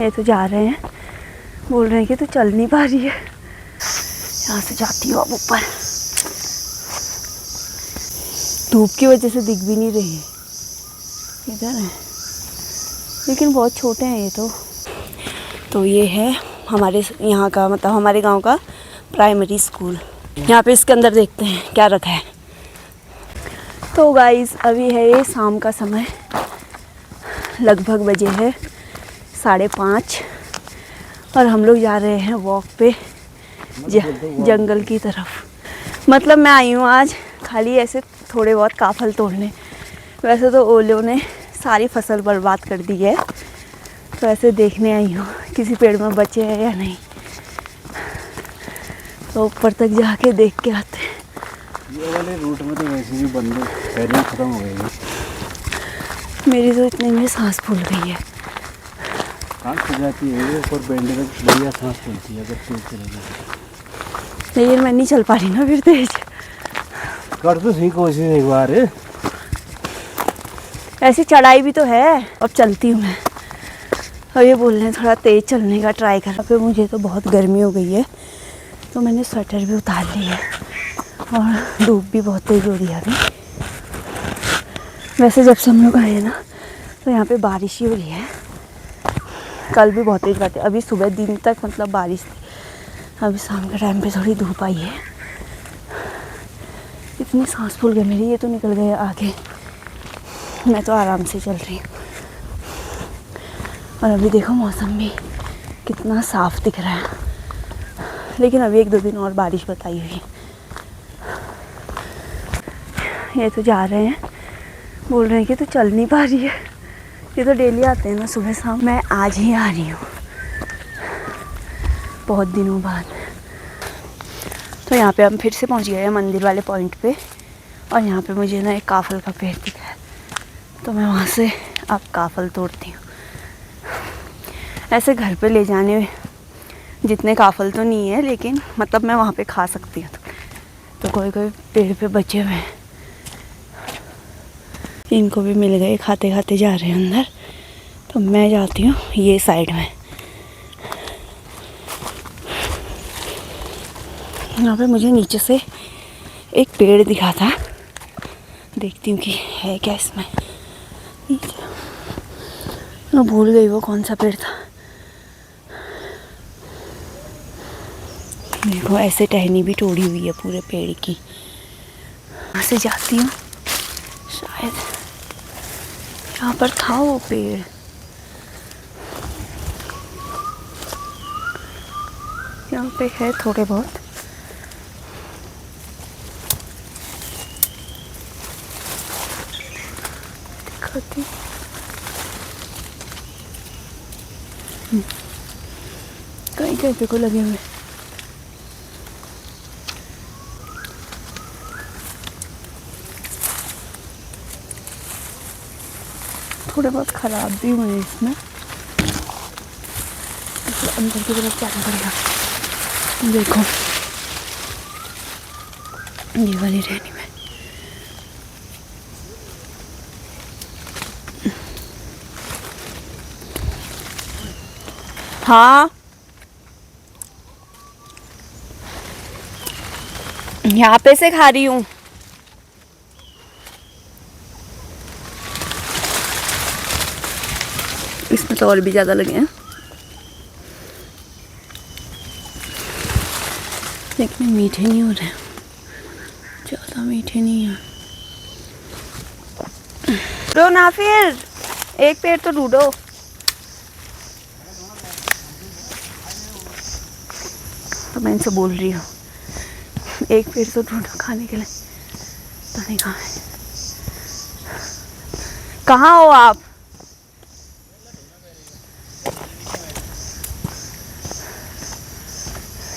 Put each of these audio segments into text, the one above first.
ये तो जा रहे हैं, बोल रहे हैं कि तू चल नहीं पा रही है। यहाँ से जाती हूँ अब ऊपर। धूप की वजह से दिख भी नहीं रही है, इधर है, लेकिन बहुत छोटे हैं ये तो ये है हमारे यहाँ का, मतलब हमारे गांव का प्राइमरी स्कूल। यहाँ पे इसके अंदर देखते हैं क्या रखा है। तो गाइस अभी है ये शाम का समय, लगभग बजे है 5:30 और हम लोग जा रहे हैं वॉक पे जंगल की तरफ। मतलब मैं आई हूँ आज खाली ऐसे थोड़े बहुत काफल तोड़ने। वैसे तो ओलों ने सारी फसल बर्बाद कर दी है, तो ऐसे देखने आई हूँ किसी पेड़ में बचे हैं या नहीं। तो ऊपर तक जाके देख के आते हैं। ये वाले रूट में तो वैसे भी बंदे पहले खत्म हो गए हैं। मेरी तो इतने में सांस फूल गई है। सांस फूल जाती है और बैंड में बढ़िया सांस फूलती है अगर तेज चलेगी। लेकिन मैं नहीं चल पा रही ना फिर तेज। कर तो सही कोशिश एक बार। ऐसी चढ़ाई भी तो है। अब चलती हूँ मैं। अब ये बोल रहे हैं थोड़ा तेज चलने का ट्राई कर। फिर मुझे तो बहुत गर्मी हो गई है, तो मैंने स्वेटर भी उतार ली है और धूप भी बहुत तेज हो रही है अभी। वैसे जब से हम लोग आए हैं ना, तो यहाँ पे बारिश ही हो रही है। कल भी बहुत तेज बात है। अभी सुबह दिन तक मतलब बारिश थी, अभी शाम के टाइम पे थोड़ी धूप आई है। इतनी सांस फूल गई मेरी, ये तो निकल गए आगे। मैं तो आराम से चल रही हूँ। और अभी देखो मौसम भी कितना साफ दिख रहा है, लेकिन अभी 1-2 दिन और बारिश बताई हुई है। ये तो जा रहे हैं, बोल रहे हैं कि तू चल नहीं पा रही है। ये तो डेली आते हैं ना सुबह शाम। मैं आज ही आ रही हूँ बहुत दिनों बाद। तो यहाँ पे हम फिर से पहुँच गए हैं मंदिर वाले पॉइंट पे। और यहाँ पे मुझे ना एक काफल का पेड़ दिखा है, तो मैं वहाँ से अब काफल तोड़ती हूँ। ऐसे घर पे ले जाने जितने काफल तो नहीं है, लेकिन मतलब मैं वहाँ पे खा सकती हूँ। तो कोई कोई पेड़ पे बचे हुए हैं, इनको भी मिल गए। खाते खाते जा रहे हैं अंदर। तो मैं जाती हूँ ये साइड में। यहाँ पे मुझे नीचे से एक पेड़ दिखा था, देखती हूँ कि है क्या इसमें। मैं भूल गई वो कौन सा पेड़ था। देखो ऐसे टहनी भी तोड़ी हुई है पूरे पेड़ की। यहाँ से जाती हूँ, शायद यहाँ पर था वो पेड़। यहाँ पे है थोड़े बहुत। दिखाती कहीं कहीं पे को लगे हुए। थोड़े बहुत ख़राब भी हुए इसमें, तो अंदर की तरफ जाना पड़ेगा। देखो ये वाली रहनी में। हाँ यहाँ पे से खा रही हूँ। इसमें तो और भी ज़्यादा लगे हैं, लेकिन मीठे नहीं हो रहे, ज़्यादा मीठे नहीं है। ढूंढो ना, फिर एक पेड़ तो ढूंढो। तो मैं इनसे बोल रही हूँ एक पेड़ तो ढूंढो खाने के लिए। तो नहीं, कहाँ है? कहाँ हो आप?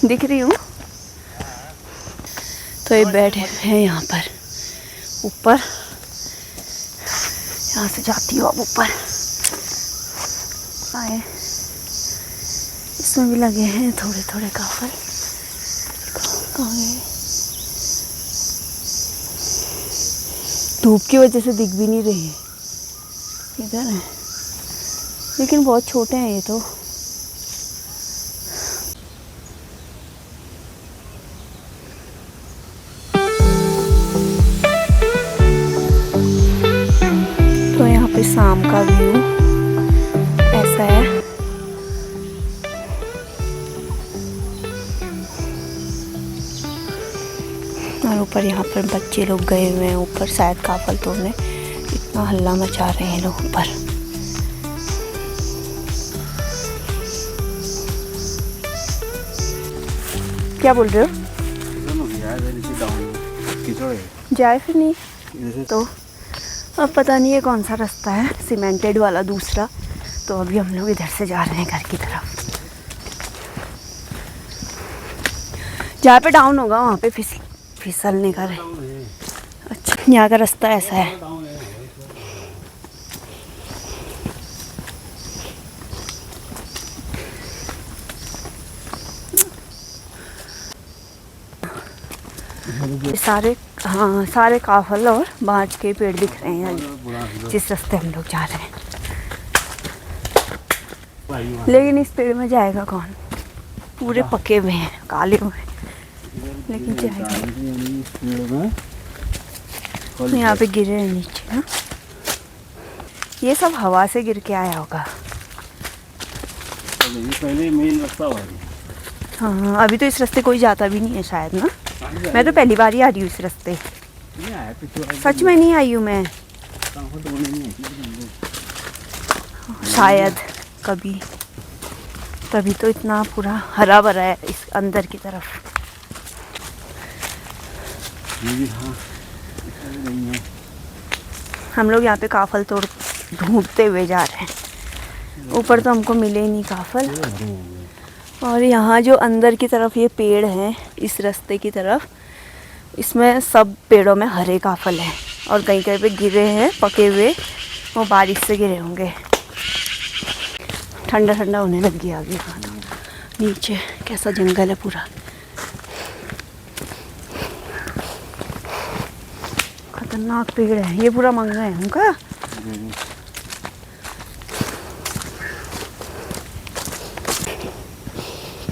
दिख रही हूँ। तो ये बैठे हैं यहाँ पर ऊपर। यहाँ से जाती हूँ अब ऊपर। आए, इसमें भी लगे हैं थोड़े थोड़े काफल। कहाँ गए? धूप की वजह से दिख भी नहीं रही है, इधर है, लेकिन बहुत छोटे हैं ये तो। शाम का व्यू ऐसा है। और ऊपर यहाँ पर बच्चे लोग गए हुए हैं ऊपर, शायद काफल तोड़ने। इतना हल्ला मचा रहे हैं लोग ऊपर। क्या बोल रहे हो? जाए फिर नहीं तो अब पता नहीं है कौन सा रास्ता है, सीमेंटेड वाला दूसरा। तो अभी हम लोग इधर से जा रहे हैं घर की तरफ। जहाँ पे डाउन होगा वहाँ पे फिसलने का रहे। अच्छा, यहाँ का रास्ता ऐसा है। सारे सारे काफल और बांज के पेड़ दिख रहे हैं जिस रास्ते हम लोग जा रहे हैं। लेकिन इस पेड़ में जाएगा कौन? पूरे पके हुए हैं, काले हुए हैं, लेकिन जाएगा। यहाँ पे गिरे हैं नीचे ना, ये सब हवा से गिर के आया होगा। पहले मेन रास्ता हुआ। हाँ, अभी तो इस रास्ते कोई जाता भी नहीं है शायद ना। मैं तो पहली बार ही आ रही हूँ इस रास्ते। सच में नहीं आई हूँ मैं, शायद कभी। तभी तो इतना पूरा हरा भरा है इस अंदर की तरफ। हम लोग यहाँ पे काफल तोड़ ढूंढते हुए जा रहे हैं। ऊपर तो हमको मिले ही नहीं काफल। और यहाँ जो अंदर की तरफ ये पेड़ हैं इस रास्ते की तरफ, इसमें सब पेड़ों में हरे काफल हैं। और कहीं कहीं पे गिरे हैं पके हुए, वो बारिश से गिरे होंगे। ठंडा ठंडा होने लग गया आगे। नीचे कैसा जंगल है पूरा, खतरनाक पेड़ है। ये पूरा मंगा है उनका।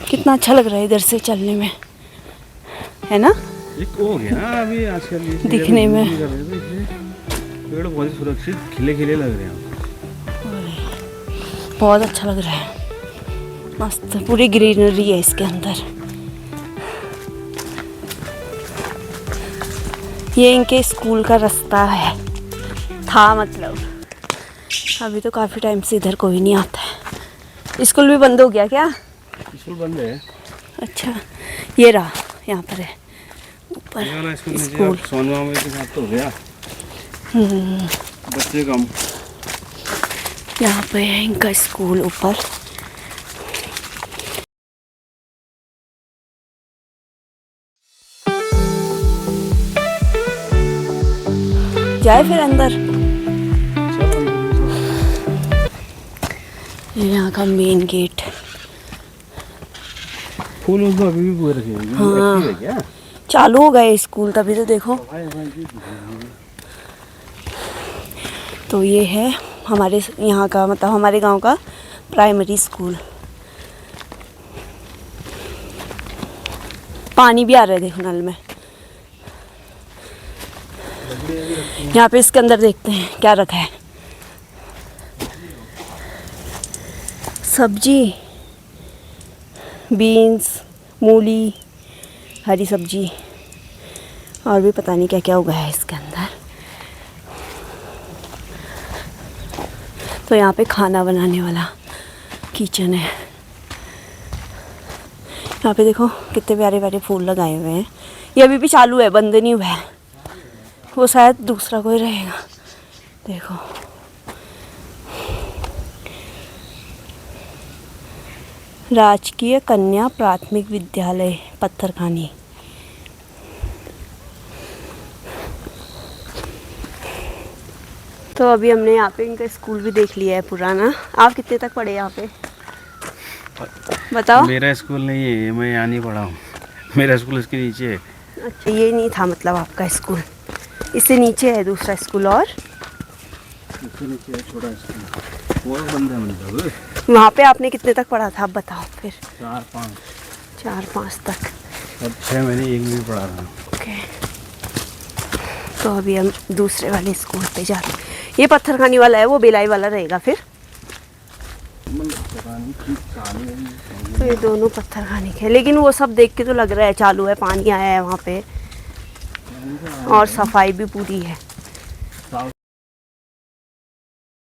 कितना अच्छा लग रहा है इधर से चलने में, है ना? एक हो गया अभी आजकल दिखने में पेड़ बहुत सुरक्षित खिले खिले लग रहे हैं। बहुत अच्छा लग रहा है, मस्त पूरी ग्रीनरी है इसके अंदर। ये इनके स्कूल का रास्ता है, था मतलब। अभी तो काफ़ी टाइम से इधर कोई नहीं आता है। स्कूल भी बंद हो गया क्या? स्कूल बंद है। अच्छा, ये रहा, यहाँ पर है ऊपर स्कूल। सोनवा में के साथ तो हो गया, बच्चे कम। यहाँ पे है इनका स्कूल ऊपर। जाए फिर अंदर। यहाँ का मेन गेट। फूल उसमें अभी भी पूरे रखे हैं। हाँ, है क्या? चालू हो गए स्कूल तभी तो देखो। तो ये है हमारे यहाँ का, मतलब हमारे गांव का प्राइमरी स्कूल। पानी भी आ रहा है देखो नल में। यहाँ पे इसके अंदर देखते हैं क्या रखा है। सब्जी, बीन्स, मूली, हरी सब्जी, और भी पता नहीं क्या क्या उगा है इसके अंदर। तो यहाँ पे खाना बनाने वाला किचन है। यहाँ पे देखो कितने प्यारे प्यारे फूल लगाए हुए हैं। ये अभी भी चालू है, बंद नहीं हुआ है। वो शायद दूसरा कोई रहेगा। देखो राजकीय कन्या प्राथमिक विद्यालय पत्थरखानी। तो अभी हमने यहाँ पे इनका स्कूल भी देख लिया है पुराना। आप कितने तक पढ़े यहाँ पे बताओ? मेरा स्कूल नहीं है, मैं यहाँ नहीं पढ़ा हूँ। मेरा स्कूल इसके नीचे है। अच्छा, ये नहीं था मतलब आपका स्कूल? इससे नीचे है दूसरा स्कूल। और इससे नीचे है छोटा स्कूल, वो बंद है मतलब। वहाँ पे आपने कितने तक पढ़ा था आप बताओ फिर? 4-5 तक। अब 6 महीने एक भी पढ़ा रहा हूँ। ओके, तो अभी हम दूसरे वाले स्कूल पे जा रहे हैं। ये पत्थर खाने वाला है, वो बेलाई वाला रहेगा फिर। तो ये दोनों पत्थर खाने के, लेकिन वो सब देख के तो लग रहा है चालू है, पानी आया है वहाँ पे और सफाई भी पूरी है।